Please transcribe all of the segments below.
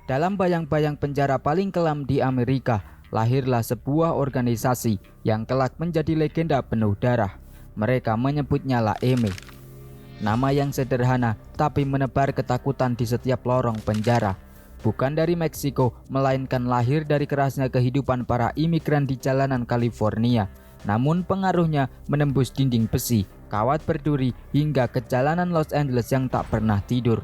Dalam bayang-bayang penjara paling kelam di Amerika, lahirlah sebuah organisasi yang kelak menjadi legenda penuh darah. Mereka menyebutnya La M. Nama yang sederhana tapi menebar ketakutan di setiap lorong penjara. Bukan dari Meksiko, melainkan lahir dari kerasnya kehidupan para imigran di jalanan California. Namun pengaruhnya menembus dinding besi, kawat berduri, hingga ke jalanan Los Angeles yang tak pernah tidur.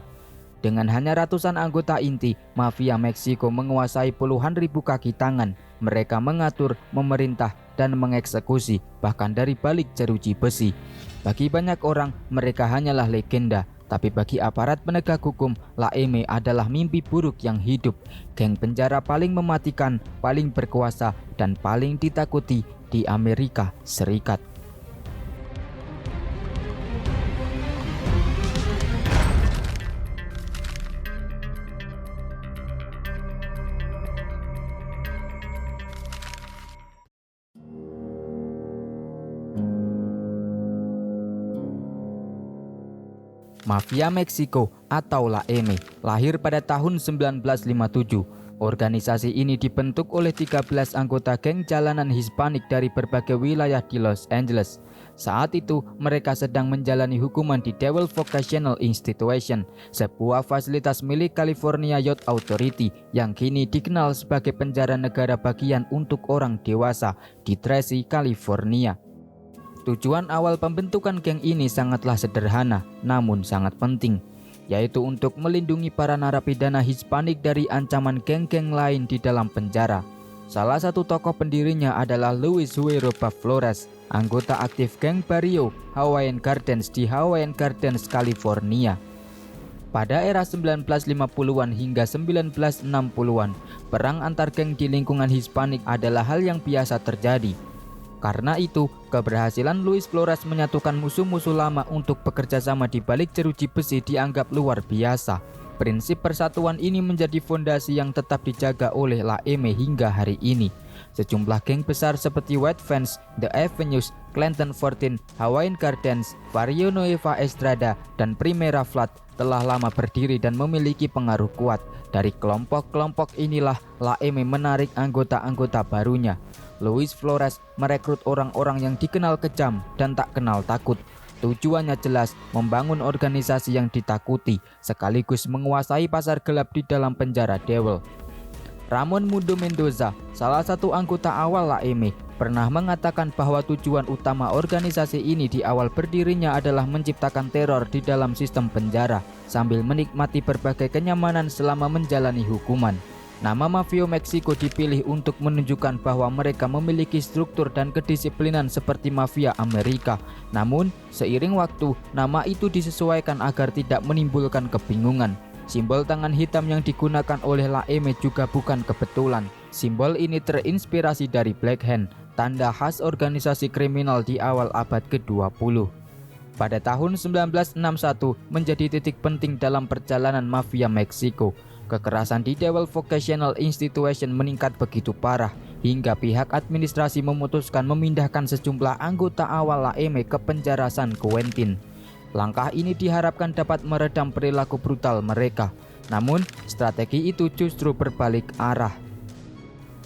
Dengan hanya ratusan anggota inti, mafia Meksiko menguasai puluhan ribu kaki tangan. Mereka mengatur, memerintah, dan mengeksekusi, bahkan dari balik jeruji besi. Bagi banyak orang, mereka hanyalah legenda. Tapi bagi aparat penegak hukum, La M adalah mimpi buruk yang hidup. Geng penjara paling mematikan, paling berkuasa, dan paling ditakuti di Amerika Serikat. Mafia Meksiko atau La M lahir pada tahun 1957. Organisasi ini dibentuk oleh 13 anggota geng jalanan Hispanik dari berbagai wilayah di Los Angeles. Saat itu mereka sedang menjalani hukuman di Devil Vocational Institution, sebuah fasilitas milik California Youth Authority yang kini dikenal sebagai penjara negara bagian untuk orang dewasa di Tracy, California. Tujuan awal pembentukan geng ini sangatlah sederhana, namun sangat penting, yaitu untuk melindungi para narapidana Hispanik dari ancaman geng-geng lain di dalam penjara. Salah satu tokoh pendirinya adalah Luis Huerta Flores, anggota aktif geng Barrio Hawaiian Gardens di Hawaiian Gardens, California. Pada era 1950-an hingga 1960-an, perang antar geng di lingkungan Hispanik adalah hal yang biasa terjadi. Karena itu, keberhasilan Luis Flores menyatukan musuh-musuh lama untuk bekerja sama di balik jeruji besi dianggap luar biasa. Prinsip persatuan ini menjadi fondasi yang tetap dijaga oleh La M hingga hari ini. Sejumlah geng besar seperti White Fence, The Avenues, Clinton 14, Hawaiian Gardens, Barrio Nueva Estrada, dan Primera Flat telah lama berdiri dan memiliki pengaruh kuat. Dari kelompok-kelompok inilah La M menarik anggota-anggota barunya. Luis Flores merekrut orang-orang yang dikenal kejam dan tak kenal takut. Tujuannya jelas, membangun organisasi yang ditakuti, sekaligus menguasai pasar gelap di dalam penjara Devil. Ramon Mundo Mendoza, salah satu anggota awal La M, pernah mengatakan bahwa tujuan utama organisasi ini di awal berdirinya adalah menciptakan teror di dalam sistem penjara, sambil menikmati berbagai kenyamanan selama menjalani hukuman. Nama Mafia Meksiko dipilih untuk menunjukkan bahwa mereka memiliki struktur dan kedisiplinan seperti mafia Amerika. Namun, seiring waktu, nama itu disesuaikan agar tidak menimbulkan kebingungan. Simbol tangan hitam yang digunakan oleh La M juga bukan kebetulan. Simbol ini terinspirasi dari Black Hand, tanda khas organisasi kriminal di awal abad ke-20. Pada tahun 1961 menjadi titik penting dalam perjalanan mafia Meksiko. Kekerasan di Devil Vocational Institution meningkat begitu parah hingga pihak administrasi memutuskan memindahkan sejumlah anggota awal La M ke penjara San Quentin. Langkah ini diharapkan dapat meredam perilaku brutal mereka. Namun, strategi itu justru berbalik arah.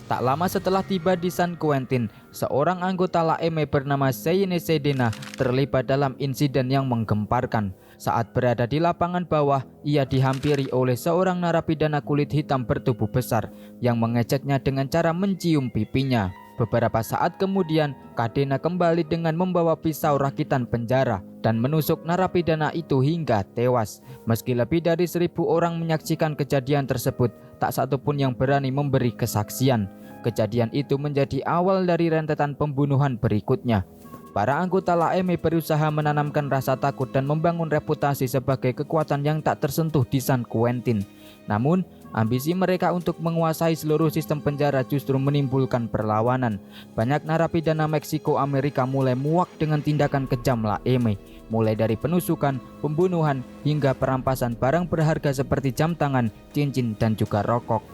Tak lama setelah tiba di San Quentin, seorang anggota La M bernama Seine Sedena terlibat dalam insiden yang menggemparkan. Saat berada di lapangan bawah, ia dihampiri oleh seorang narapidana kulit hitam bertubuh besar yang mengejeknya dengan cara mencium pipinya. Beberapa saat kemudian, Cadena kembali dengan membawa pisau rakitan penjara dan menusuk narapidana itu hingga tewas. Meski lebih dari 1.000 orang menyaksikan kejadian tersebut, tak satupun yang berani memberi kesaksian. Kejadian itu menjadi awal dari rentetan pembunuhan berikutnya. Para anggota La M berusaha menanamkan rasa takut dan membangun reputasi sebagai kekuatan yang tak tersentuh di San Quentin. Namun, ambisi mereka untuk menguasai seluruh sistem penjara justru menimbulkan perlawanan. Banyak narapidana Meksiko Amerika mulai muak dengan tindakan kejam La M, mulai dari penusukan, pembunuhan, hingga perampasan barang berharga seperti jam tangan, cincin, dan juga rokok.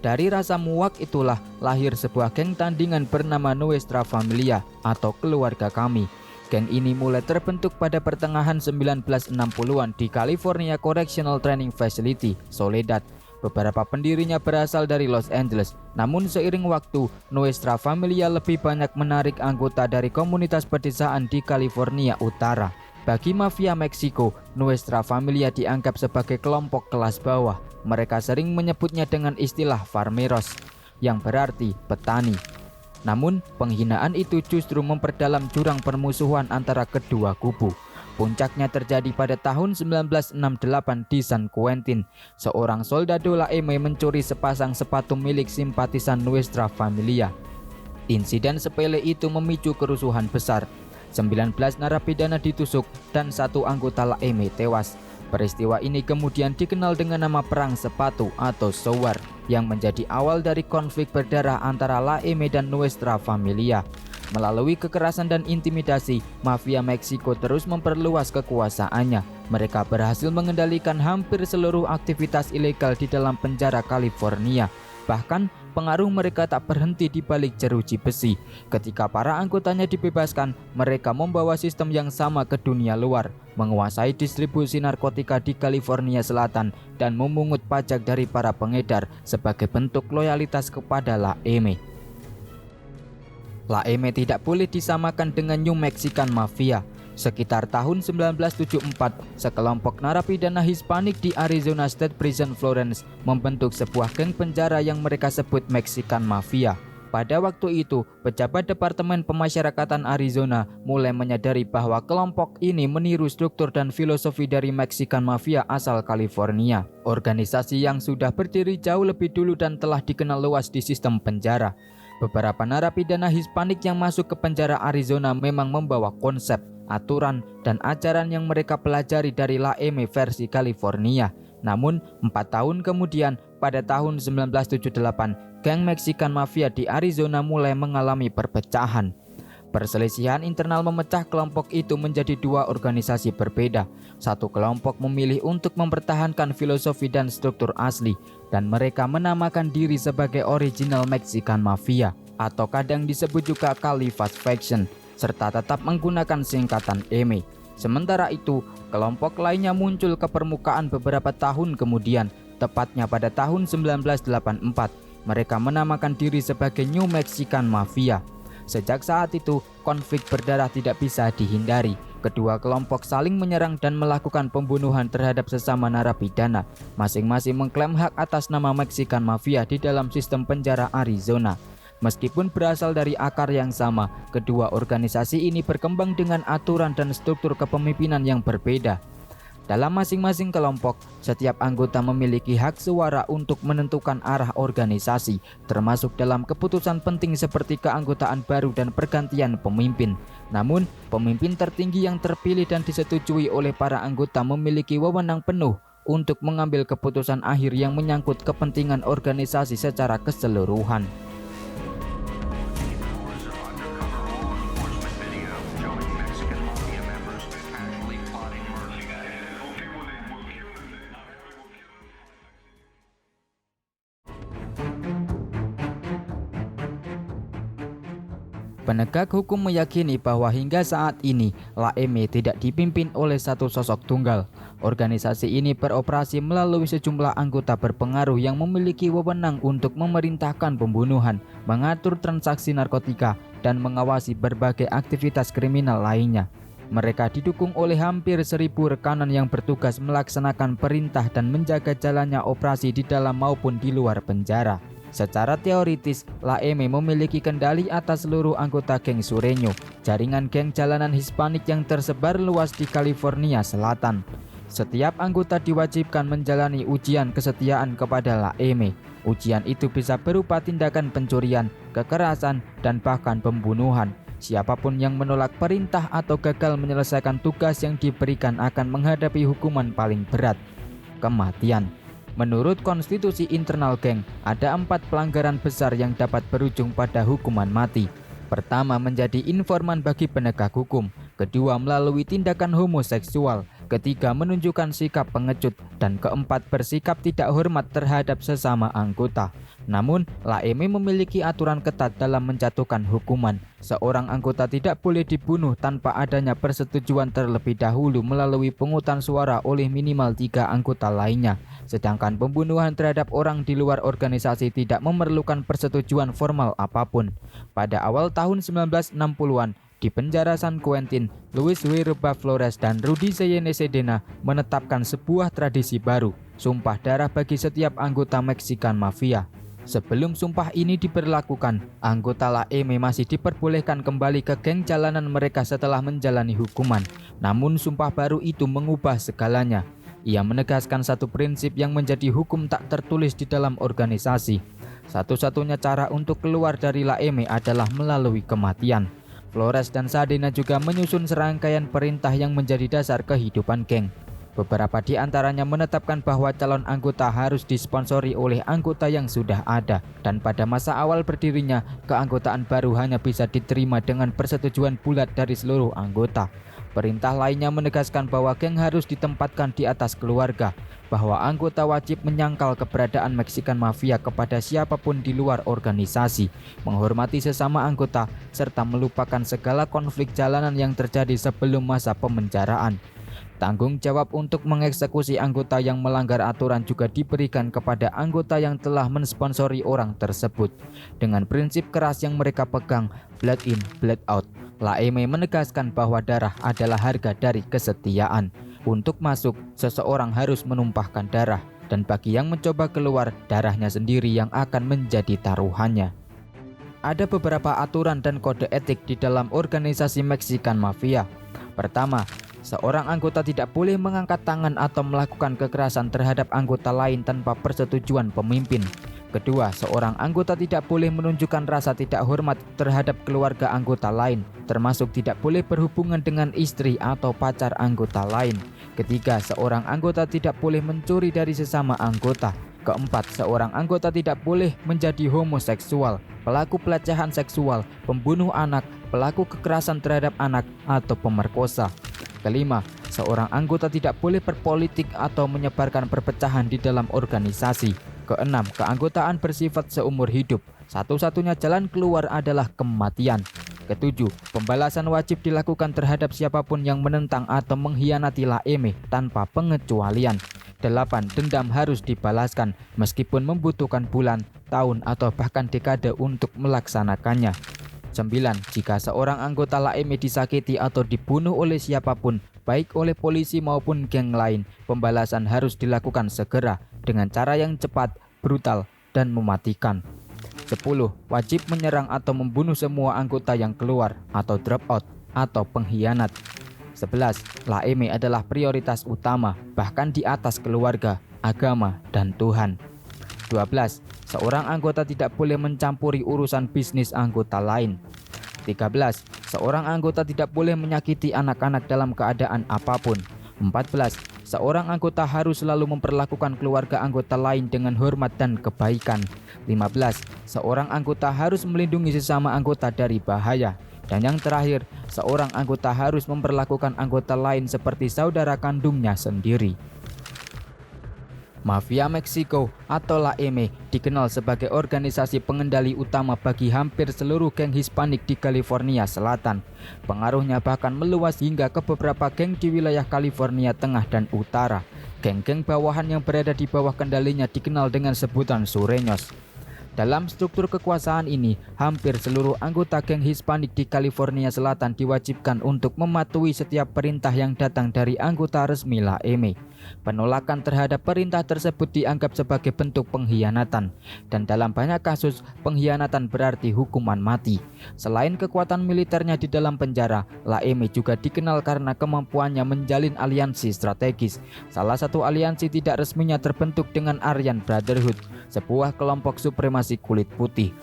Dari rasa muak itulah lahir sebuah geng tandingan bernama Nuestra Familia atau Keluarga Kami. Geng ini mulai terbentuk pada pertengahan 1960-an di California Correctional Training Facility, Soledad. Beberapa pendirinya berasal dari Los Angeles, namun seiring waktu, Nuestra Familia lebih banyak menarik anggota dari komunitas pedesaan di California Utara. Bagi mafia Meksiko, Nuestra Familia dianggap sebagai kelompok kelas bawah. Mereka sering menyebutnya dengan istilah farmeros, yang berarti petani. Namun, penghinaan itu justru memperdalam jurang permusuhan antara kedua kubu. Puncaknya terjadi pada tahun 1968 di San Quentin. Seorang soldado La M mencuri sepasang sepatu milik simpatisan Nuestra Familia. Insiden sepele itu memicu kerusuhan besar. 19 narapidana ditusuk dan 1 anggota La M tewas. Peristiwa ini kemudian dikenal dengan nama Perang Sepatu atau Sowar, yang menjadi awal dari konflik berdarah antara La M dan Nuestra Familia. Melalui kekerasan dan intimidasi, mafia Meksiko terus memperluas kekuasaannya. Mereka berhasil mengendalikan hampir seluruh aktivitas ilegal di dalam penjara California. Bahkan, pengaruh mereka tak berhenti di balik jeruji besi. Ketika para anggotanya dibebaskan, mereka membawa sistem yang sama ke dunia luar, menguasai distribusi narkotika di California Selatan, dan memungut pajak dari para pengedar sebagai bentuk loyalitas kepada La M. La M tidak boleh disamakan dengan New Mexican Mafia. Sekitar tahun 1974, sekelompok narapidana Hispanik di Arizona State Prison Florence membentuk sebuah geng penjara yang mereka sebut Mexican Mafia. Pada waktu itu, pejabat Departemen Pemasyarakatan Arizona mulai menyadari bahwa kelompok ini meniru struktur dan filosofi dari Mexican Mafia asal California, organisasi yang sudah berdiri jauh lebih dulu dan telah dikenal luas di sistem penjara. Beberapa narapidana Hispanik yang masuk ke penjara Arizona memang membawa konsep, aturan, dan ajaran yang mereka pelajari dari La M versi California. Namun, 4 tahun kemudian, pada tahun 1978, geng Mexican Mafia di Arizona mulai mengalami perpecahan. Perselisihan internal memecah kelompok itu menjadi 2 organisasi berbeda. Satu kelompok memilih untuk mempertahankan filosofi dan struktur asli, dan mereka menamakan diri sebagai Original Mexican Mafia, atau kadang disebut juga Califas Faction, serta tetap menggunakan singkatan M. Sementara itu, kelompok lainnya muncul ke permukaan beberapa tahun kemudian, tepatnya pada tahun 1984. Mereka menamakan diri sebagai New Mexican Mafia. Sejak saat itu, konflik berdarah tidak bisa dihindari. Kedua kelompok saling menyerang dan melakukan pembunuhan terhadap sesama narapidana. Masing-masing mengklaim hak atas nama Mexican Mafia di dalam sistem penjara Arizona. Meskipun berasal dari akar yang sama, kedua organisasi ini berkembang dengan aturan dan struktur kepemimpinan yang berbeda. Dalam masing-masing kelompok, setiap anggota memiliki hak suara untuk menentukan arah organisasi, termasuk dalam keputusan penting seperti keanggotaan baru dan pergantian pemimpin. Namun, pemimpin tertinggi yang terpilih dan disetujui oleh para anggota memiliki wewenang penuh untuk mengambil keputusan akhir yang menyangkut kepentingan organisasi secara keseluruhan. Penegak hukum meyakini bahwa hingga saat ini La M tidak dipimpin oleh satu sosok tunggal. Organisasi ini beroperasi melalui sejumlah anggota berpengaruh yang memiliki wewenang untuk memerintahkan pembunuhan, mengatur transaksi narkotika, dan mengawasi berbagai aktivitas kriminal lainnya. Mereka didukung oleh hampir 1.000 rekanan yang bertugas melaksanakan perintah dan menjaga jalannya operasi di dalam maupun di luar penjara. Secara teoritis, La M memiliki kendali atas seluruh anggota geng Sureño, jaringan geng jalanan Hispanik yang tersebar luas di California Selatan. Setiap anggota diwajibkan menjalani ujian kesetiaan kepada La M. Ujian itu bisa berupa tindakan pencurian, kekerasan, dan bahkan pembunuhan. Siapapun yang menolak perintah atau gagal menyelesaikan tugas yang diberikan akan menghadapi hukuman paling berat, kematian. Menurut konstitusi internal geng, ada 4 pelanggaran besar yang dapat berujung pada hukuman mati. Pertama, menjadi informan bagi penegak hukum. Kedua, melalui tindakan homoseksual. ketiga menunjukkan sikap pengecut, dan keempat bersikap tidak hormat terhadap sesama anggota. Namun, Laeme memiliki aturan ketat dalam menjatuhkan hukuman. Seorang anggota tidak boleh dibunuh tanpa adanya persetujuan terlebih dahulu melalui pungutan suara oleh minimal 3 anggota lainnya. Sedangkan pembunuhan terhadap orang di luar organisasi tidak memerlukan persetujuan formal apapun. Pada awal tahun 1960-an, di penjara San Quentin, Luis Huerba Flores dan Rudy Sayene Sedena menetapkan sebuah tradisi baru, sumpah darah bagi setiap anggota Meksikan Mafia. Sebelum sumpah ini diberlakukan, anggota Laeme masih diperbolehkan kembali ke geng jalanan mereka setelah menjalani hukuman. Namun sumpah baru itu mengubah segalanya. Ia menegaskan satu prinsip yang menjadi hukum tak tertulis di dalam organisasi. Satu-satunya cara untuk keluar dari Laeme adalah melalui kematian. Flores dan Sadena juga menyusun serangkaian perintah yang menjadi dasar kehidupan geng. Beberapa di antaranya menetapkan bahwa calon anggota harus disponsori oleh anggota yang sudah ada, dan pada masa awal berdirinya, keanggotaan baru hanya bisa diterima dengan persetujuan bulat dari seluruh anggota. Perintah lainnya menegaskan bahwa geng harus ditempatkan di atas keluarga, bahwa anggota wajib menyangkal keberadaan Meksikan Mafia kepada siapapun di luar organisasi, menghormati sesama anggota, serta melupakan segala konflik jalanan yang terjadi sebelum masa pemenjaraan. Tanggung jawab untuk mengeksekusi anggota yang melanggar aturan juga diberikan kepada anggota yang telah mensponsori orang tersebut. Dengan prinsip keras yang mereka pegang, blood in, blood out, Laeme menegaskan bahwa darah adalah harga dari kesetiaan. Untuk masuk, seseorang harus menumpahkan darah, dan bagi yang mencoba keluar, darahnya sendiri yang akan menjadi taruhannya. Ada beberapa aturan dan kode etik di dalam organisasi Meksikan Mafia. Pertama, seorang anggota tidak boleh mengangkat tangan atau melakukan kekerasan terhadap anggota lain tanpa persetujuan pemimpin. Kedua, seorang anggota tidak boleh menunjukkan rasa tidak hormat terhadap keluarga anggota lain, termasuk tidak boleh berhubungan dengan istri atau pacar anggota lain. Ketiga, seorang anggota tidak boleh mencuri dari sesama anggota. Keempat, seorang anggota tidak boleh menjadi homoseksual, pelaku pelecehan seksual, pembunuh anak, pelaku kekerasan terhadap anak, atau pemerkosa. Kelima, seorang anggota tidak boleh berpolitik atau menyebarkan perpecahan di dalam organisasi. Keenam, keanggotaan bersifat seumur hidup. Satu-satunya jalan keluar adalah kematian. Ketujuh, pembalasan wajib dilakukan terhadap siapapun yang menentang atau mengkhianati Laeme tanpa pengecualian. Delapan, dendam harus dibalaskan meskipun membutuhkan bulan, tahun, atau bahkan dekade untuk melaksanakannya. 9. Jika seorang anggota Laeme disakiti atau dibunuh oleh siapapun, baik oleh polisi maupun geng lain, pembalasan harus dilakukan segera dengan cara yang cepat, brutal, dan mematikan. 10. Wajib menyerang atau membunuh semua anggota yang keluar atau drop out atau pengkhianat. 11. Laeme adalah prioritas utama, bahkan di atas keluarga, agama, dan Tuhan. 12. Seorang anggota tidak boleh mencampuri urusan bisnis anggota lain. 13. Seorang anggota tidak boleh menyakiti anak-anak dalam keadaan apapun. 14. Seorang anggota harus selalu memperlakukan keluarga anggota lain dengan hormat dan kebaikan. 15. Seorang anggota harus melindungi sesama anggota dari bahaya. Dan yang terakhir, seorang anggota harus memperlakukan anggota lain seperti saudara kandungnya sendiri. Mafia Meksiko atau Laeme dikenal sebagai organisasi pengendali utama bagi hampir seluruh geng Hispanik di California Selatan. Pengaruhnya bahkan meluas hingga ke beberapa geng di wilayah California Tengah dan Utara. Geng-geng bawahan yang berada di bawah kendalinya dikenal dengan sebutan Sureños. Dalam struktur kekuasaan ini, hampir seluruh anggota geng Hispanik di California Selatan diwajibkan untuk mematuhi setiap perintah yang datang dari anggota resmi Laeme. Penolakan terhadap perintah tersebut dianggap sebagai bentuk pengkhianatan, dan dalam banyak kasus, pengkhianatan berarti hukuman mati. Selain kekuatan militernya di dalam penjara, Laeme juga dikenal karena kemampuannya menjalin aliansi strategis. Salah satu aliansi tidak resminya terbentuk dengan Aryan Brotherhood, sebuah kelompok supremasi kulit putih.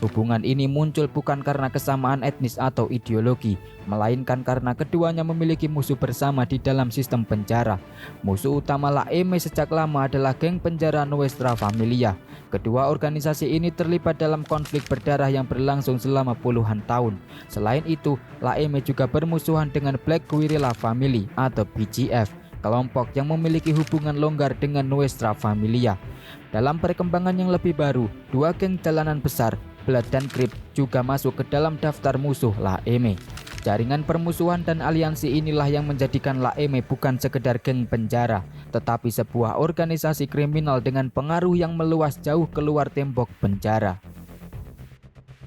Hubungan ini muncul bukan karena kesamaan etnis atau ideologi, melainkan karena keduanya memiliki musuh bersama di dalam sistem penjara. Musuh utama Laeme sejak lama adalah geng penjara Nuestra Familia. Kedua organisasi ini terlibat dalam konflik berdarah yang berlangsung selama puluhan tahun. Selain itu, Laeme juga bermusuhan dengan Black Guerrilla Family atau BGF, kelompok yang memiliki hubungan longgar dengan Nuestra Familia. Dalam perkembangan yang lebih baru, dua geng jalanan besar, Blood dan Crip, juga masuk ke dalam daftar musuh La Eme. Jaringan permusuhan dan aliansi inilah yang menjadikan La Eme bukan sekedar geng penjara, tetapi sebuah organisasi kriminal dengan pengaruh yang meluas jauh keluar tembok penjara.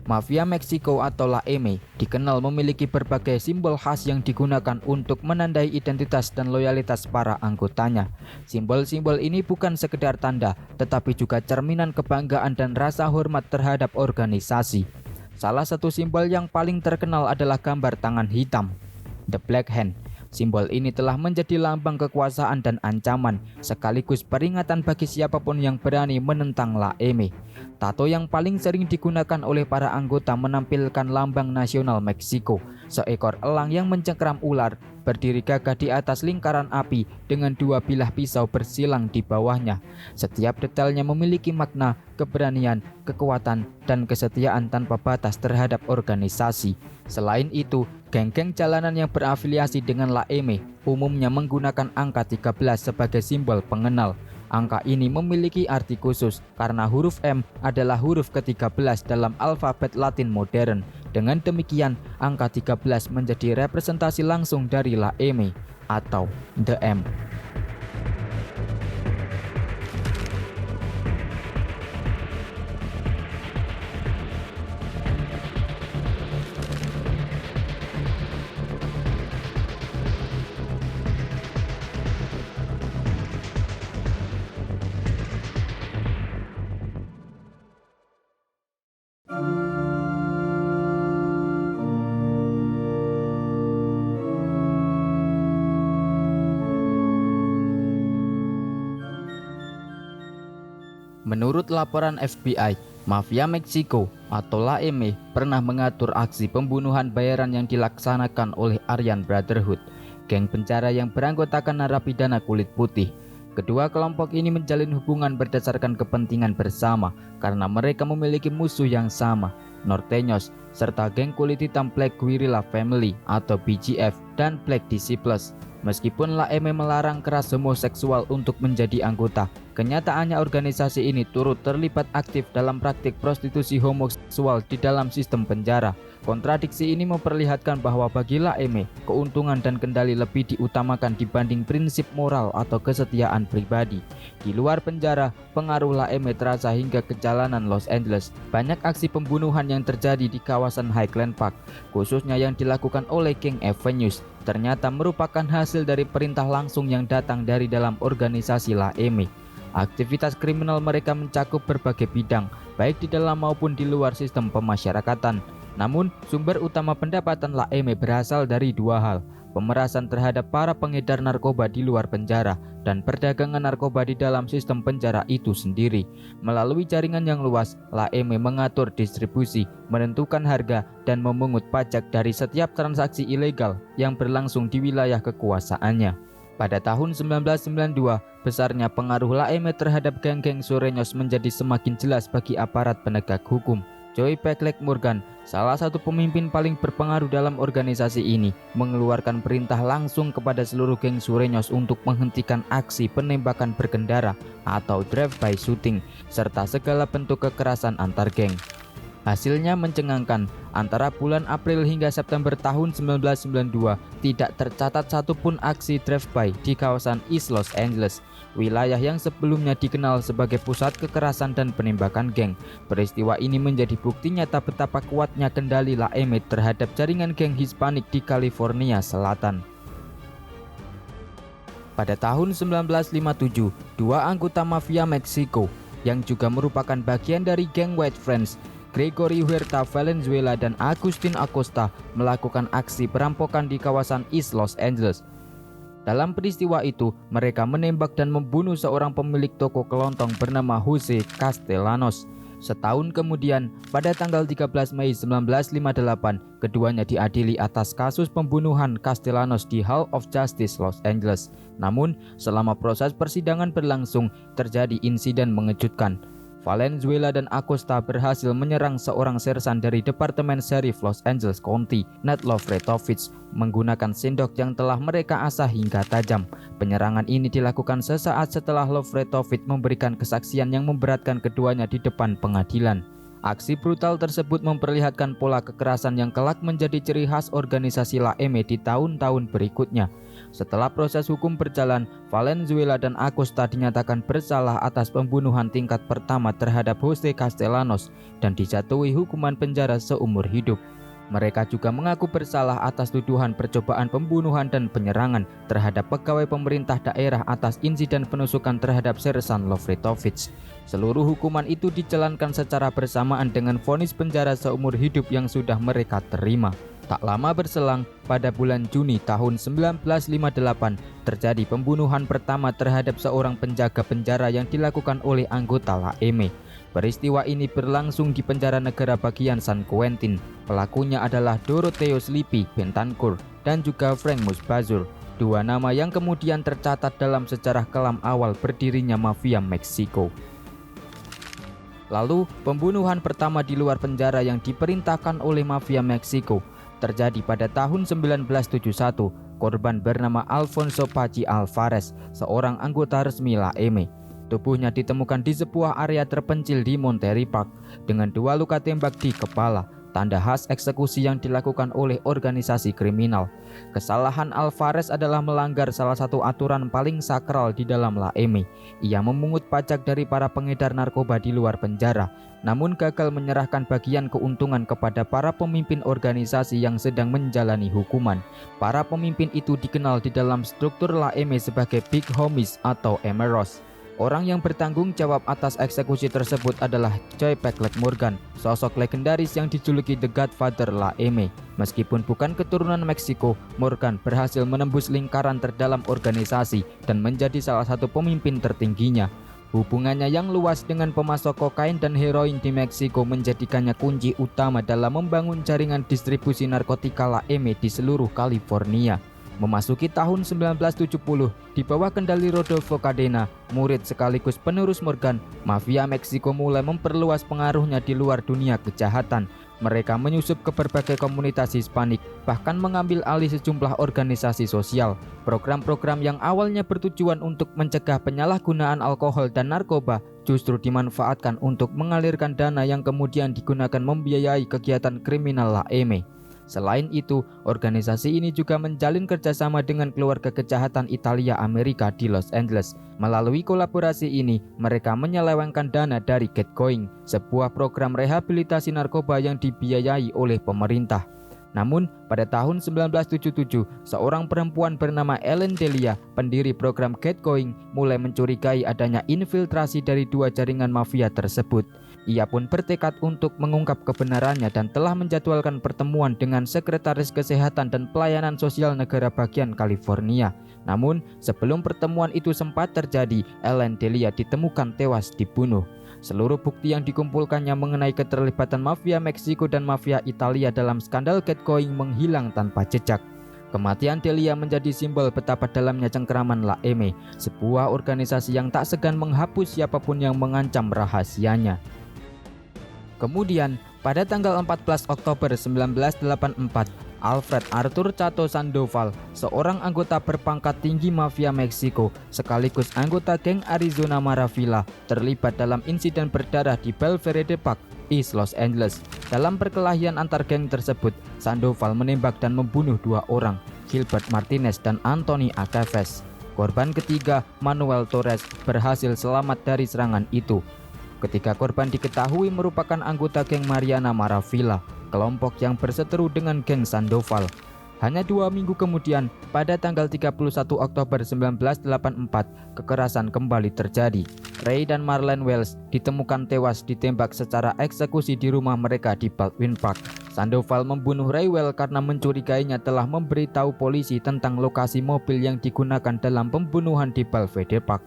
Mafia Meksiko atau La Eme dikenal memiliki berbagai simbol khas yang digunakan untuk menandai identitas dan loyalitas para anggotanya. Simbol-simbol ini bukan sekedar tanda, tetapi juga cerminan kebanggaan dan rasa hormat terhadap organisasi. Salah satu simbol yang paling terkenal adalah gambar tangan hitam, The Black Hand. Simbol ini telah menjadi lambang kekuasaan dan ancaman, sekaligus peringatan bagi siapapun yang berani menentang La Eme. Tato yang paling sering digunakan oleh para anggota menampilkan lambang nasional Meksiko, seekor elang yang mencengkram ular, berdiri gagah di atas lingkaran api dengan dua bilah pisau bersilang di bawahnya. Setiap detailnya memiliki makna, keberanian, kekuatan, dan kesetiaan tanpa batas terhadap organisasi. Selain itu, geng-geng jalanan yang berafiliasi dengan La Eme umumnya menggunakan angka 13 sebagai simbol pengenal. Angka ini memiliki arti khusus karena huruf M adalah huruf ke-13 dalam alfabet Latin modern. Dengan demikian, angka 13 menjadi representasi langsung dari La Eme atau The M. Menurut laporan FBI, Mafia Meksiko atau La Eme pernah mengatur aksi pembunuhan bayaran yang dilaksanakan oleh Aryan Brotherhood, geng penjara yang beranggotakan narapidana kulit putih. Kedua kelompok ini menjalin hubungan berdasarkan kepentingan bersama karena mereka memiliki musuh yang sama, Norteños, serta geng kulit hitam Black Guerrilla Family atau BGF dan Black Disciples. Meskipun La Eme melarang keras homoseksual untuk menjadi anggota, kenyataannya organisasi ini turut terlibat aktif dalam praktik prostitusi homoseksual di dalam sistem penjara. Kontradiksi ini memperlihatkan bahwa bagi La Eme, keuntungan dan kendali lebih diutamakan dibanding prinsip moral atau kesetiaan pribadi. Di luar penjara, pengaruh La Eme terasa hingga ke jalanan Los Angeles. Banyak aksi pembunuhan yang terjadi di kawasan Highland Park, khususnya yang dilakukan oleh geng Avenues, ternyata merupakan hasil dari perintah langsung yang datang dari dalam organisasi La Eme. Aktivitas kriminal mereka mencakup berbagai bidang, baik di dalam maupun di luar sistem pemasyarakatan. Namun, sumber utama pendapatan La Eme berasal dari dua hal: pemerasan terhadap para pengedar narkoba di luar penjara dan perdagangan narkoba di dalam sistem penjara itu sendiri. Melalui jaringan yang luas, La Eme mengatur distribusi, menentukan harga, dan memungut pajak dari setiap transaksi ilegal yang berlangsung di wilayah kekuasaannya. Pada tahun 1992, besarnya pengaruh La Eme terhadap geng-geng Sureños menjadi semakin jelas bagi aparat penegak hukum. Joy Pecklek Morgan, salah satu pemimpin paling berpengaruh dalam organisasi ini, mengeluarkan perintah langsung kepada seluruh geng Sureños untuk menghentikan aksi penembakan berkendara atau drive-by shooting, serta segala bentuk kekerasan antar geng. Hasilnya mencengangkan, antara bulan April hingga September tahun 1992 tidak tercatat satupun aksi drive-by di kawasan East Los Angeles, wilayah yang sebelumnya dikenal sebagai pusat kekerasan dan penembakan geng. Peristiwa ini menjadi bukti nyata betapa kuatnya kendali La Eme terhadap jaringan geng Hispanik di California Selatan. Pada tahun 1957, dua anggota mafia Meksiko yang juga merupakan bagian dari geng White Friends, Gregory Huerta Valenzuela dan Agustin Acosta, melakukan aksi perampokan di kawasan East Los Angeles. Dalam peristiwa itu, mereka menembak dan membunuh seorang pemilik toko kelontong bernama Jose Castellanos. Setahun kemudian, pada tanggal 13 Mei 1958, keduanya diadili atas kasus pembunuhan Castellanos di Hall of Justice Los Angeles. Namun, selama proses persidangan berlangsung, terjadi insiden mengejutkan. Valenzuela dan Acosta berhasil menyerang seorang sersan dari Departemen Sheriff Los Angeles County, Ned Lovretovich, menggunakan sendok yang telah mereka asah hingga tajam. Penyerangan ini dilakukan sesaat setelah Lovretovich memberikan kesaksian yang memberatkan keduanya di depan pengadilan. Aksi brutal tersebut memperlihatkan pola kekerasan yang kelak menjadi ciri khas organisasi La M di tahun-tahun berikutnya. Setelah proses hukum berjalan, Valenzuela dan Acosta dinyatakan bersalah atas pembunuhan tingkat pertama terhadap Jose Castellanos dan dijatuhi hukuman penjara seumur hidup. Mereka juga mengaku bersalah atas tuduhan percobaan pembunuhan dan penyerangan terhadap pegawai pemerintah daerah atas insiden penusukan terhadap Sersan Lovretovich. Seluruh hukuman itu dijalankan secara bersamaan dengan vonis penjara seumur hidup yang sudah mereka terima. Tak lama berselang, pada bulan Juni tahun 1958, terjadi pembunuhan pertama terhadap seorang penjaga penjara yang dilakukan oleh anggota La M. Peristiwa ini berlangsung di penjara negara bagian San Quentin. Pelakunya adalah Doroteo Sleepy Bentancur dan juga Frank Musbazur, dua nama yang kemudian tercatat dalam sejarah kelam awal berdirinya mafia Meksiko. Lalu, pembunuhan pertama di luar penjara yang diperintahkan oleh mafia Meksiko terjadi pada tahun 1971. Korban bernama Alfonso Pachi Alvarez, seorang anggota resmi La M. Tubuhnya ditemukan di sebuah area terpencil di Monterey Park dengan 2 luka tembak di kepala, tanda khas eksekusi yang dilakukan oleh organisasi kriminal. Kesalahan Alvarez adalah melanggar salah satu aturan paling sakral di dalam La M. Ia memungut pajak dari para pengedar narkoba di luar penjara, namun gagal menyerahkan bagian keuntungan kepada para pemimpin organisasi yang sedang menjalani hukuman. Para pemimpin itu dikenal di dalam struktur La M sebagai Big Homies atau Emeros. Orang yang bertanggung jawab atas eksekusi tersebut adalah Joy Pegleg Morgan, sosok legendaris yang dijuluki The Godfather La M. Meskipun bukan keturunan Meksiko, Morgan berhasil menembus lingkaran terdalam organisasi dan menjadi salah satu pemimpin tertingginya. Hubungannya yang luas dengan pemasok kokain dan heroin di Meksiko menjadikannya kunci utama dalam membangun jaringan distribusi narkotika La M di seluruh California. Memasuki tahun 1970, di bawah kendali Rodolfo Cadena, murid sekaligus penerus Morgan, mafia Meksiko mulai memperluas pengaruhnya di luar dunia kejahatan. Mereka menyusup ke berbagai komunitas Hispanik, bahkan mengambil alih sejumlah organisasi sosial. Program-program yang awalnya bertujuan untuk mencegah penyalahgunaan alkohol dan narkoba justru dimanfaatkan untuk mengalirkan dana yang kemudian digunakan membiayai kegiatan kriminal La M. Selain itu, organisasi ini juga menjalin kerjasama dengan keluarga kejahatan Italia Amerika di Los Angeles. Melalui kolaborasi ini, mereka menyelewengkan dana dari Get Going, sebuah program rehabilitasi narkoba yang dibiayai oleh pemerintah. Namun, pada tahun 1977, seorang perempuan bernama Ellen Delia, pendiri program Get Going, mulai mencurigai adanya infiltrasi dari 2 jaringan mafia tersebut. Ia pun bertekad untuk mengungkap kebenarannya dan telah menjadwalkan pertemuan dengan Sekretaris Kesehatan dan Pelayanan Sosial Negara Bagian California. Namun, sebelum pertemuan itu sempat terjadi, Ellen Delia ditemukan tewas dibunuh. Seluruh bukti yang dikumpulkannya mengenai keterlibatan mafia Meksiko dan mafia Italia dalam skandal Get Going menghilang tanpa jejak. Kematian Delia menjadi simbol betapa dalamnya cengkeraman La M, sebuah organisasi yang tak segan menghapus siapapun yang mengancam rahasianya. Kemudian, pada tanggal 14 Oktober 1984, Alfred Arthur Chato Sandoval, seorang anggota berpangkat tinggi mafia Meksiko sekaligus anggota geng Arizona Maravilla, terlibat dalam insiden berdarah di Belvedere Park, East Los Angeles. Dalam perkelahian antar geng tersebut, Sandoval menembak dan membunuh 2 orang, Gilbert Martinez dan Anthony Aceves. Korban ketiga, Manuel Torres, berhasil selamat dari serangan itu. Ketika korban diketahui merupakan anggota geng Mariana Maravilla, kelompok yang berseteru dengan geng Sandoval. Hanya 2 minggu kemudian, pada tanggal 31 Oktober 1984, kekerasan kembali terjadi. Ray dan Marlene Wells ditemukan tewas ditembak secara eksekusi di rumah mereka di Baldwin Park. Sandoval membunuh Ray Wells karena mencurigainya telah memberitahu polisi tentang lokasi mobil yang digunakan dalam pembunuhan di Belvedere Park.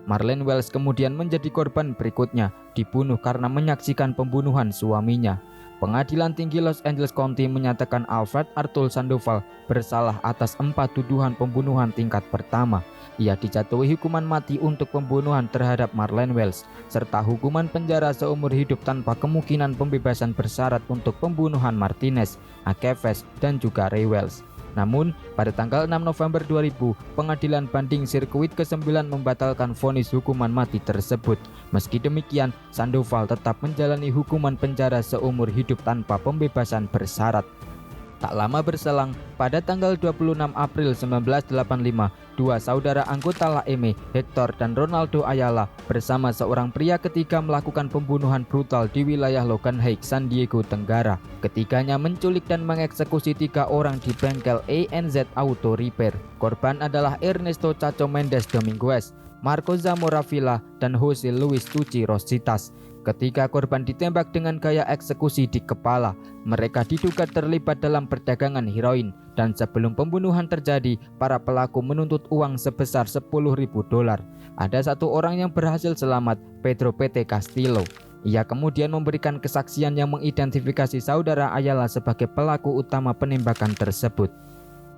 Marlene Wells kemudian menjadi korban berikutnya, dibunuh karena menyaksikan pembunuhan suaminya. Pengadilan Tinggi Los Angeles County menyatakan Alfred Arthur Sandoval bersalah atas 4 tuduhan pembunuhan tingkat pertama. Ia dijatuhi hukuman mati untuk pembunuhan terhadap Marlene Wells, serta hukuman penjara seumur hidup tanpa kemungkinan pembebasan bersyarat untuk pembunuhan Martinez, Akevez, dan juga Ray Wells. Namun, pada tanggal 6 November 2000, Pengadilan Banding Sirkuit ke-9 membatalkan vonis hukuman mati tersebut. Meski demikian, Sandoval tetap menjalani hukuman penjara seumur hidup tanpa pembebasan bersyarat. Tak lama berselang, pada tanggal 26 April 1985, dua saudara anggota LAEME, Hector dan Ronaldo Ayala, bersama seorang pria ketiga melakukan pembunuhan brutal di wilayah Logan Heights, San Diego Tenggara. Ketiganya menculik dan mengeksekusi 3 orang di bengkel ANZ Auto Repair. Korban adalah Ernesto Chacho Mendes Dominguez, Marco Zamora Villa, dan Jose Luis Tucci Rositas. Ketiga korban ditembak dengan gaya eksekusi di kepala. Mereka diduga terlibat dalam perdagangan heroin, dan sebelum pembunuhan terjadi, para pelaku menuntut uang sebesar $10.000. Ada satu orang yang berhasil selamat, Pedro Pete Castillo. Ia kemudian memberikan kesaksian yang mengidentifikasi saudara Ayala sebagai pelaku utama penembakan tersebut.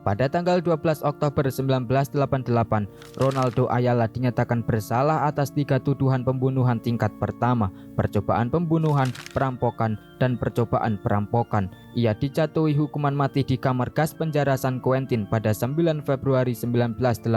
Pada tanggal 12 Oktober 1988, Ronaldo Ayala dinyatakan bersalah atas 3 tuduhan pembunuhan tingkat pertama, percobaan pembunuhan, perampokan, dan percobaan perampokan. Ia dijatuhi hukuman mati di kamar gas penjara San Quentin pada 9 Februari 1989.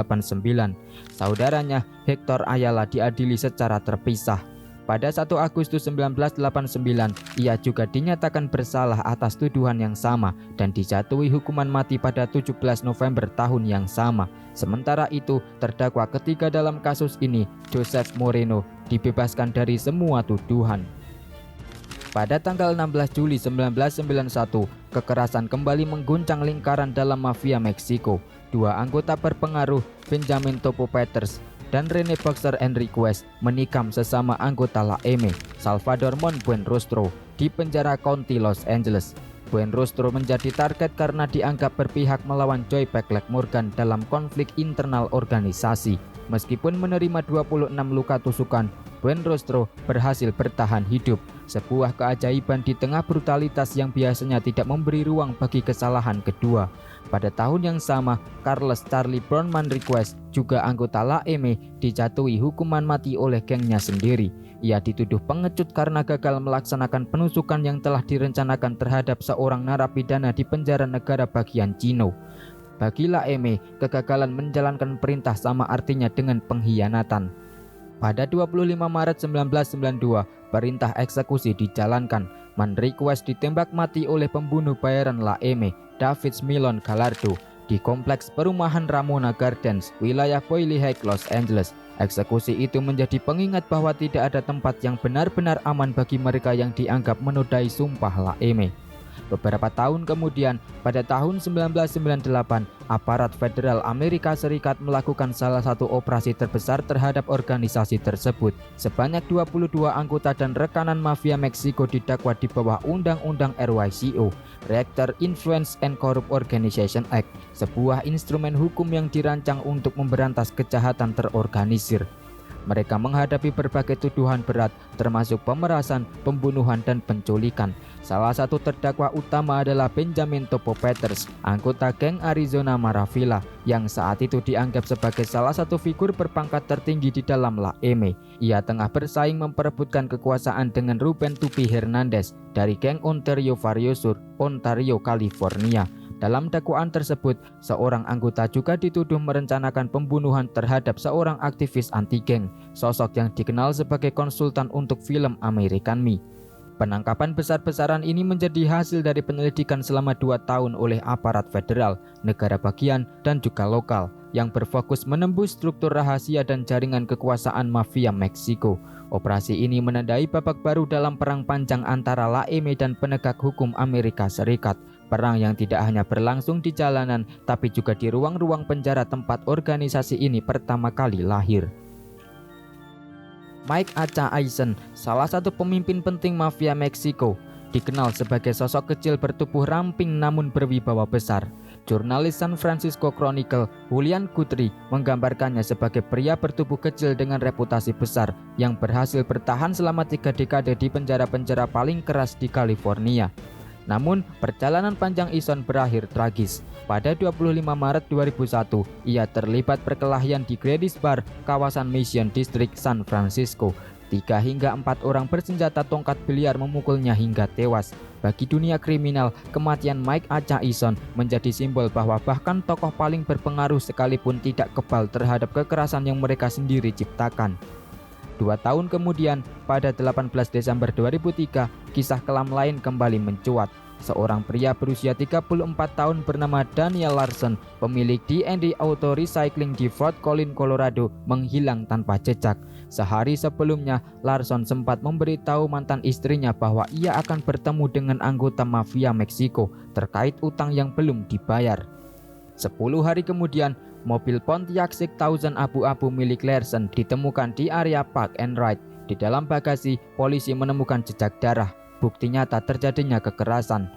Saudaranya, Hector Ayala, diadili secara terpisah. Pada 1 Agustus 1989, ia juga dinyatakan bersalah atas tuduhan yang sama dan dijatuhi hukuman mati pada 17 November tahun yang sama. Sementara itu, terdakwa ketiga dalam kasus ini, Joseph Moreno, dibebaskan dari semua tuduhan. Pada tanggal 16 Juli 1991, kekerasan kembali mengguncang lingkaran dalam mafia Meksiko. Dua anggota berpengaruh, Benjamin Topo Peters dan Rene Boxer Enriquez, menikam sesama anggota LAEME, Salvador Mon Buenrostro, di penjara County Los Angeles. Buenrostro menjadi target karena dianggap berpihak melawan Joy Pecklek Morgan dalam konflik internal organisasi. Meskipun menerima 26 luka tusukan, Buenrostro berhasil bertahan hidup. Sebuah keajaiban di tengah brutalitas yang biasanya tidak memberi ruang bagi kesalahan kedua. Pada tahun yang sama, Carlos Charlie Brown Manriquez, juga anggota LAEME, dijatuhi hukuman mati oleh gengnya sendiri. Ia dituduh pengecut karena gagal melaksanakan penusukan yang telah direncanakan terhadap seorang narapidana di penjara negara bagian Chino. Bagi LAEME, kegagalan menjalankan perintah sama artinya dengan pengkhianatan. Pada 25 Maret 1992, perintah eksekusi dijalankan. Manriquez ditembak mati oleh pembunuh bayaran LAEME, David Milon Gallardo, di kompleks perumahan Ramona Gardens, wilayah Boyle Heights, Los Angeles. Eksekusi itu menjadi pengingat bahwa tidak ada tempat yang benar-benar aman bagi mereka yang dianggap menodai sumpah LAEME. Beberapa tahun kemudian, pada tahun 1998, aparat federal Amerika Serikat melakukan salah satu operasi terbesar terhadap organisasi tersebut. Sebanyak 22 anggota dan rekanan mafia Meksiko didakwa di bawah Undang-Undang RYCO, Reactor Influence and Corrupt Organization Act, sebuah instrumen hukum yang dirancang untuk memberantas kejahatan terorganisir. Mereka menghadapi berbagai tuduhan berat, termasuk pemerasan, pembunuhan, dan penculikan. Salah satu terdakwa utama adalah Benjamin Topo Peters, anggota geng Arizona Maravilla, yang saat itu dianggap sebagai salah satu figur berpangkat tertinggi di dalam LAEME. Ia tengah bersaing memperebutkan kekuasaan dengan Ruben Tupi Hernandez dari geng Ontario Variosur, Ontario, California. Dalam dakwaan tersebut, seorang anggota juga dituduh merencanakan pembunuhan terhadap seorang aktivis anti-geng, sosok yang dikenal sebagai konsultan untuk film American Me. Penangkapan besar-besaran ini menjadi hasil dari penyelidikan selama 2 tahun oleh aparat federal, negara bagian, dan juga lokal, yang berfokus menembus struktur rahasia dan jaringan kekuasaan mafia Meksiko. Operasi ini menandai babak baru dalam perang panjang antara LAEME dan penegak hukum Amerika Serikat. Perang yang tidak hanya berlangsung di jalanan, tapi juga di ruang-ruang penjara tempat organisasi ini pertama kali lahir. Mike Acha Eisen, salah satu pemimpin penting mafia Meksiko, dikenal sebagai sosok kecil bertubuh ramping namun berwibawa besar. Jurnalis San Francisco Chronicle, Julian Guthrie, menggambarkannya sebagai pria bertubuh kecil dengan reputasi besar yang berhasil bertahan selama 3 dekade di penjara-penjara paling keras di California. Namun, perjalanan panjang Eason berakhir tragis. Pada 25 Maret 2001, ia terlibat perkelahian di Grady's Bar, kawasan Mission District, San Francisco. 3 hingga 4 orang bersenjata tongkat biliar memukulnya hingga tewas. Bagi dunia kriminal, kematian Mike Acha Eason menjadi simbol bahwa bahkan tokoh paling berpengaruh sekalipun tidak kebal terhadap kekerasan yang mereka sendiri ciptakan. 2 tahun kemudian, pada 18 Desember 2003, kisah kelam lain kembali mencuat. Seorang pria berusia 34 tahun bernama Daniel Larson, pemilik D&D Auto Recycling di Fort Collins, Colorado, menghilang tanpa jejak. Sehari sebelumnya, Larson sempat memberitahu mantan istrinya bahwa ia akan bertemu dengan anggota mafia Meksiko terkait utang yang belum dibayar. 10 hari kemudian, mobil Pontiac 6000 abu-abu milik Larson ditemukan di area Park and Ride. Di dalam bagasi, polisi menemukan jejak darah, bukti nyata terjadinya kekerasan.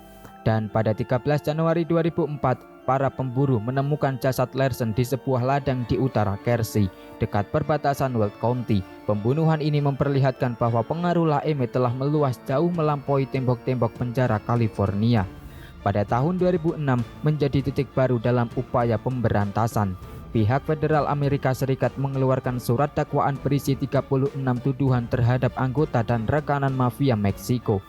Dan pada 13 Januari 2004, para pemburu menemukan jasad Larson di sebuah ladang di utara Kersey, dekat perbatasan Weld County. Pembunuhan ini memperlihatkan bahwa pengaruh LaEme telah meluas jauh melampaui tembok-tembok penjara California. Pada tahun 2006 menjadi titik baru dalam upaya pemberantasan. Pihak federal Amerika Serikat mengeluarkan surat dakwaan berisi 36 tuduhan terhadap anggota dan rekanan mafia Meksiko.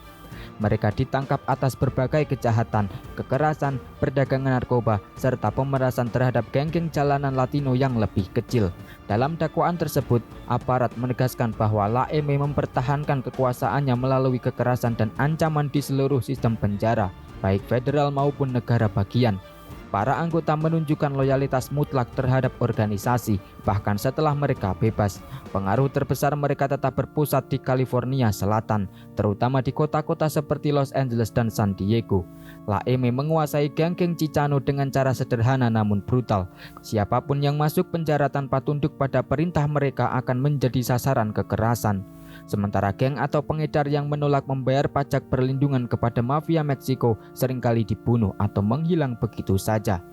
Mereka ditangkap atas berbagai kejahatan, kekerasan, perdagangan narkoba, serta pemerasan terhadap geng-geng jalanan Latino yang lebih kecil. Dalam dakwaan tersebut, aparat menegaskan bahwa LaEme mempertahankan kekuasaannya melalui kekerasan dan ancaman di seluruh sistem penjara, baik federal maupun negara bagian. Para anggota menunjukkan loyalitas mutlak terhadap organisasi, bahkan setelah mereka bebas. Pengaruh terbesar mereka tetap berpusat di California Selatan, terutama di kota-kota seperti Los Angeles dan San Diego. LaEme menguasai geng-geng Chicano dengan cara sederhana namun brutal. Siapapun yang masuk penjara tanpa tunduk pada perintah mereka akan menjadi sasaran kekerasan. Sementara geng atau pengedar yang menolak membayar pajak perlindungan kepada mafia Meksiko seringkali dibunuh atau menghilang begitu saja.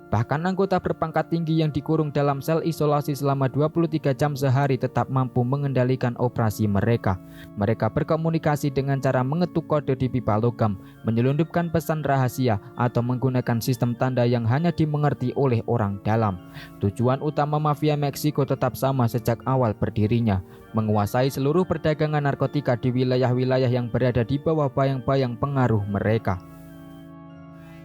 Bahkan anggota berpangkat tinggi yang dikurung dalam sel isolasi selama 23 jam sehari tetap mampu mengendalikan operasi mereka. Mereka berkomunikasi dengan cara mengetuk kode di pipa logam, menyelundupkan pesan rahasia, atau menggunakan sistem tanda yang hanya dimengerti oleh orang dalam. Tujuan utama mafia Meksiko tetap sama sejak awal berdirinya, menguasai seluruh perdagangan narkotika di wilayah-wilayah yang berada di bawah bayang-bayang pengaruh mereka.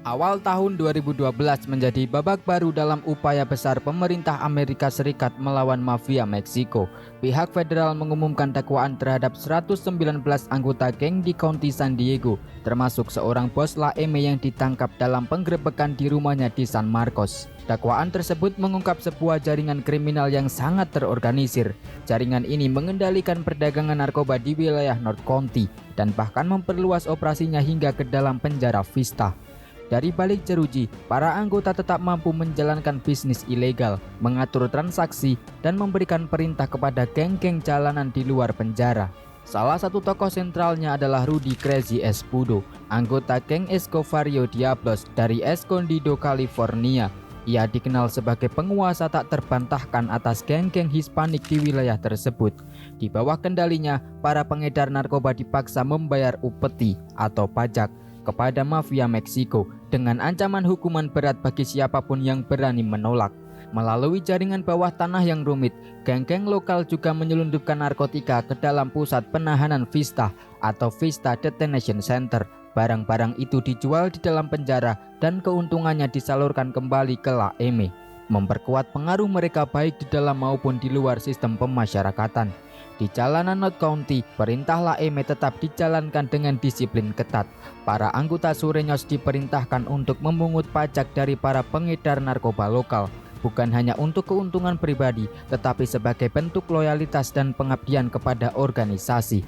Awal tahun 2012 menjadi babak baru dalam upaya besar pemerintah Amerika Serikat melawan mafia Meksiko. Pihak federal mengumumkan dakwaan terhadap 119 anggota geng di County San Diego, termasuk seorang bos LaEme yang ditangkap dalam penggerebekan di rumahnya di San Marcos. Dakwaan tersebut mengungkap sebuah jaringan kriminal yang sangat terorganisir. Jaringan ini mengendalikan perdagangan narkoba di wilayah North County dan bahkan memperluas operasinya hingga ke dalam penjara Vista. Dari balik jeruji, para anggota tetap mampu menjalankan bisnis ilegal, mengatur transaksi, dan memberikan perintah kepada geng-geng jalanan di luar penjara. Salah satu tokoh sentralnya adalah Rudy Crazy Escudo, anggota geng Escovario Diablos dari Escondido, California. Ia dikenal sebagai penguasa tak terbantahkan atas geng-geng Hispanik di wilayah tersebut. Di bawah kendalinya, para pengedar narkoba dipaksa membayar upeti atau pajak kepada mafia Meksiko dengan ancaman hukuman berat bagi siapapun yang berani menolak. Melalui jaringan bawah tanah yang rumit, geng-geng lokal juga menyelundupkan narkotika ke dalam pusat penahanan Vista atau Vista Detention Center. Barang-barang itu dijual di dalam penjara dan keuntungannya disalurkan kembali ke LaEme, memperkuat pengaruh mereka baik di dalam maupun di luar sistem pemasyarakatan. Di jalanan North County, perintah LaEme tetap dijalankan dengan disiplin ketat. Para anggota Sureños diperintahkan untuk memungut pajak dari para pengedar narkoba lokal, bukan hanya untuk keuntungan pribadi, tetapi sebagai bentuk loyalitas dan pengabdian kepada organisasi.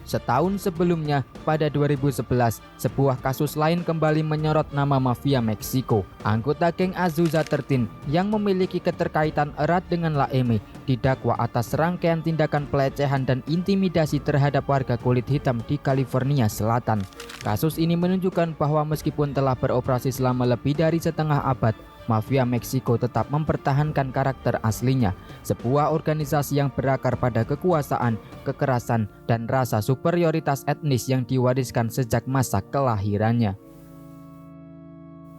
Setahun sebelumnya, pada 2011, sebuah kasus lain kembali menyorot nama mafia Meksiko. Anggota geng Azusa 13 yang memiliki keterkaitan erat dengan La M didakwa atas rangkaian tindakan pelecehan dan intimidasi terhadap warga kulit hitam di California Selatan. Kasus ini menunjukkan bahwa meskipun telah beroperasi selama lebih dari setengah abad, mafia Meksiko tetap mempertahankan karakter aslinya, sebuah organisasi yang berakar pada kekuasaan, kekerasan, dan rasa superioritas etnis yang diwariskan sejak masa kelahirannya.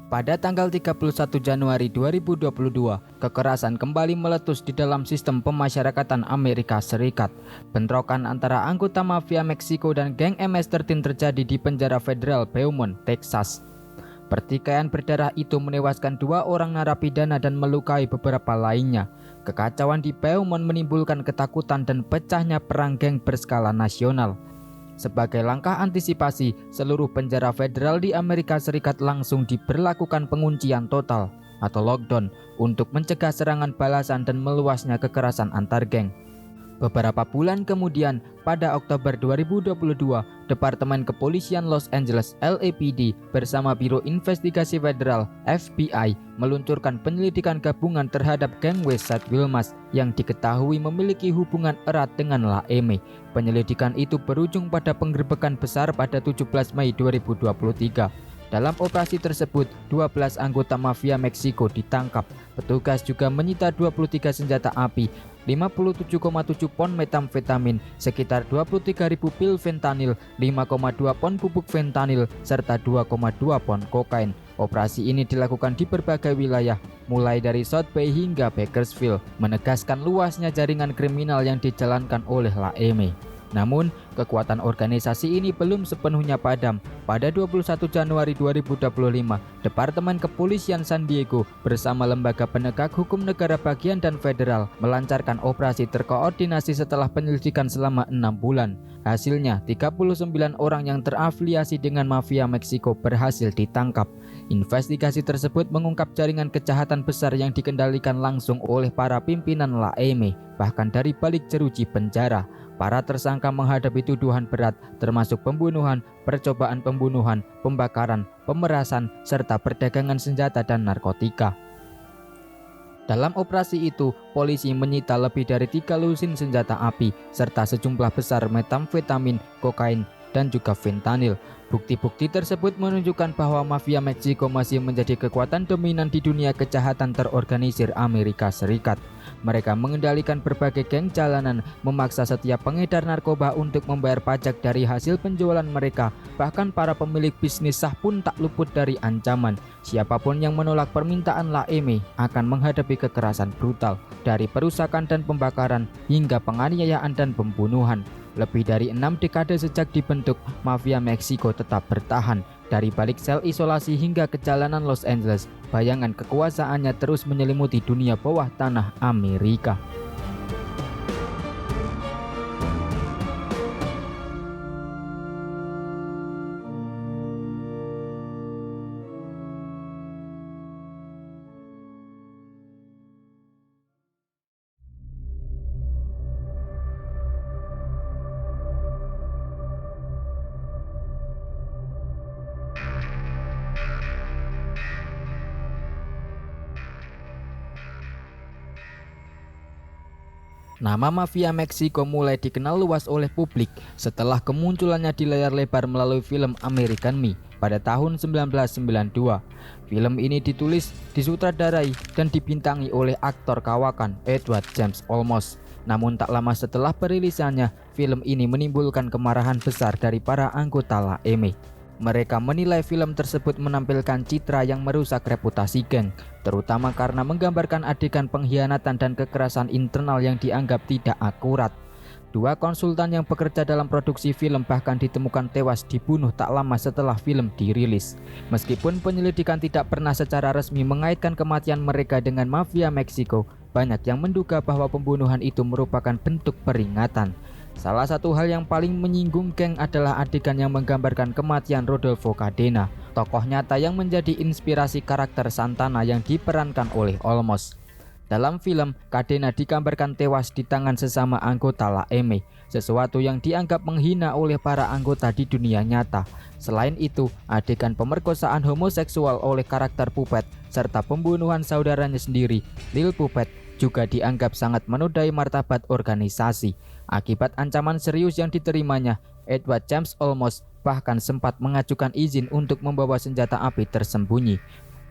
Pada tanggal 31 Januari 2022, kekerasan kembali meletus di dalam sistem pemasyarakatan Amerika Serikat. Bentrokan antara anggota mafia Meksiko dan geng MS-13 terjadi di penjara federal Beaumont, Texas. Pertikaian berdarah itu menewaskan 2 orang narapidana dan melukai beberapa lainnya. Kekacauan di Beaumont menimbulkan ketakutan dan pecahnya perang geng berskala nasional. Sebagai langkah antisipasi, seluruh penjara federal di Amerika Serikat langsung diberlakukan penguncian total atau lockdown untuk mencegah serangan balasan dan meluasnya kekerasan antar geng. Beberapa bulan kemudian, pada Oktober 2022, Departemen Kepolisian Los Angeles (LAPD) bersama Biro Investigasi Federal (FBI) meluncurkan penyelidikan gabungan terhadap geng Westside Wilmas yang diketahui memiliki hubungan erat dengan La M. Penyelidikan itu berujung pada penggerbekan besar pada 17 Mei 2023. Dalam operasi tersebut, 12 anggota mafia Meksiko ditangkap. Petugas juga menyita 23 senjata api, 57,7 pon metamfetamin, sekitar 23.000 pil fentanil, 5,2 pon bubuk fentanil, serta 2,2 pon kokain. Operasi ini dilakukan di berbagai wilayah, mulai dari South Bay hingga Bakersfield, menegaskan luasnya jaringan kriminal yang dijalankan oleh La M. Namun, kekuatan organisasi ini belum sepenuhnya padam. Pada 21 Januari 2025, Departemen Kepolisian San Diego bersama Lembaga Penegak Hukum Negara Bagian dan Federal melancarkan operasi terkoordinasi setelah penyelidikan selama 6 bulan. Hasilnya, 39 orang yang terafiliasi dengan mafia Meksiko berhasil ditangkap. Investigasi tersebut mengungkap jaringan kejahatan besar yang dikendalikan langsung oleh para pimpinan La M, bahkan dari balik jeruji penjara. Para tersangka menghadapi tuduhan berat termasuk pembunuhan, percobaan pembunuhan, pembakaran, pemerasan, serta perdagangan senjata dan narkotika. Dalam operasi itu, polisi menyita lebih dari 3 lusin senjata api, serta sejumlah besar metamfetamin, kokain, dan juga fentanil. Bukti-bukti tersebut menunjukkan bahwa mafia Meksiko masih menjadi kekuatan dominan di dunia kejahatan terorganisir Amerika Serikat. Mereka mengendalikan berbagai geng jalanan, memaksa setiap pengedar narkoba untuk membayar pajak dari hasil penjualan mereka. Bahkan para pemilik bisnis sah pun tak luput dari ancaman. Siapapun yang menolak permintaan La M akan menghadapi kekerasan brutal, dari perusakan dan pembakaran hingga penganiayaan dan pembunuhan. Lebih dari 6 dekade sejak dibentuk, mafia Meksiko tetap bertahan. Dari balik sel isolasi hingga ke jalanan Los Angeles, bayangan kekuasaannya terus menyelimuti dunia bawah tanah Amerika. Nama mafia Meksiko mulai dikenal luas oleh publik setelah kemunculannya di layar lebar melalui film American Me pada tahun 1992. Film ini ditulis, disutradarai, dan dibintangi oleh aktor kawakan Edward James Olmos. Namun tak lama setelah perilisannya, film ini menimbulkan kemarahan besar dari para anggota La M. Mereka menilai film tersebut menampilkan citra yang merusak reputasi geng, terutama karena menggambarkan adegan pengkhianatan dan kekerasan internal yang dianggap tidak akurat. 2 konsultan yang bekerja dalam produksi film bahkan ditemukan tewas dibunuh tak lama setelah film dirilis. Meskipun penyelidikan tidak pernah secara resmi mengaitkan kematian mereka dengan mafia Meksiko, banyak yang menduga bahwa pembunuhan itu merupakan bentuk peringatan. Salah satu hal yang paling menyinggung geng adalah adegan yang menggambarkan kematian Rodolfo Cadena, tokoh nyata yang menjadi inspirasi karakter Santana yang diperankan oleh Olmos. Dalam film, Cadena digambarkan tewas di tangan sesama anggota LAEME, sesuatu yang dianggap menghina oleh para anggota di dunia nyata. Selain itu, adegan pemerkosaan homoseksual oleh karakter Puppet serta pembunuhan saudaranya sendiri, Lil Puppet, juga dianggap sangat menodai martabat organisasi. Akibat ancaman serius yang diterimanya, Edward James Olmos bahkan sempat mengajukan izin untuk membawa senjata api tersembunyi.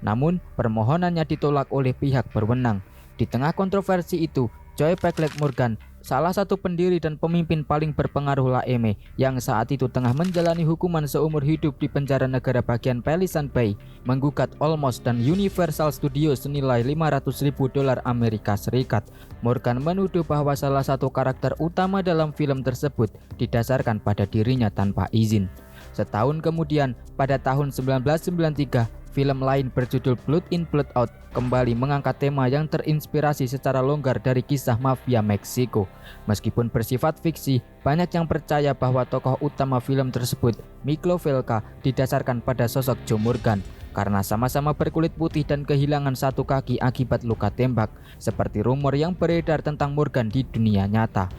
Namun, permohonannya ditolak oleh pihak berwenang. Di tengah kontroversi itu, Joy Pegleg-Morgan, salah satu pendiri dan pemimpin paling berpengaruh LAEME yang saat itu tengah menjalani hukuman seumur hidup di penjara negara bagian Palisade Bay, menggugat Olmos dan Universal Studios senilai $500.000 Amerika Serikat. Morgan menuduh bahwa salah satu karakter utama dalam film tersebut didasarkan pada dirinya tanpa izin. Setahun kemudian, pada tahun 1993, film lain berjudul Blood In Blood Out kembali mengangkat tema yang terinspirasi secara longgar dari kisah mafia Meksiko. Meskipun bersifat fiksi, banyak yang percaya bahwa tokoh utama film tersebut, Miklo Velka, didasarkan pada sosok Joe Morgan karena sama-sama berkulit putih dan kehilangan satu kaki akibat luka tembak, seperti rumor yang beredar tentang Morgan di dunia nyata.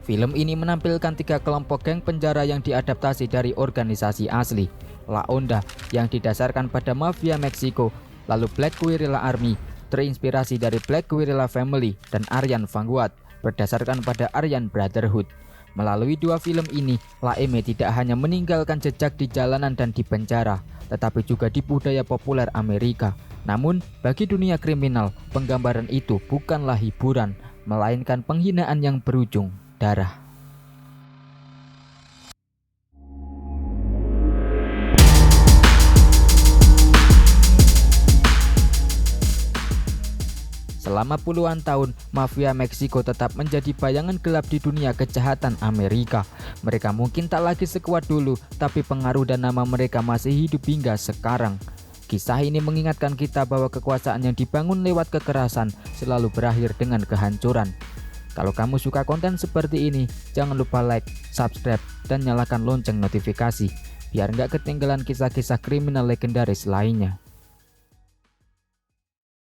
Film ini menampilkan 3 kelompok geng penjara yang diadaptasi dari organisasi asli. La Onda yang didasarkan pada mafia Meksiko, lalu Black Guerrilla Army terinspirasi dari Black Guerrilla Family, dan Aryan Vanguard berdasarkan pada Aryan Brotherhood. Melalui 2 film ini, LAEME tidak hanya meninggalkan jejak di jalanan dan di penjara, tetapi juga di budaya populer Amerika. Namun, bagi dunia kriminal, penggambaran itu bukanlah hiburan, melainkan penghinaan yang berujung darah. Selama puluhan tahun, mafia Meksiko tetap menjadi bayangan gelap di dunia kejahatan Amerika. Mereka mungkin tak lagi sekuat dulu, tapi pengaruh dan nama mereka masih hidup hingga sekarang. Kisah ini mengingatkan kita bahwa kekuasaan yang dibangun lewat kekerasan selalu berakhir dengan kehancuran. Kalau kamu suka konten seperti ini, jangan lupa like, subscribe, dan nyalakan lonceng notifikasi, biar nggak ketinggalan kisah-kisah kriminal legendaris lainnya.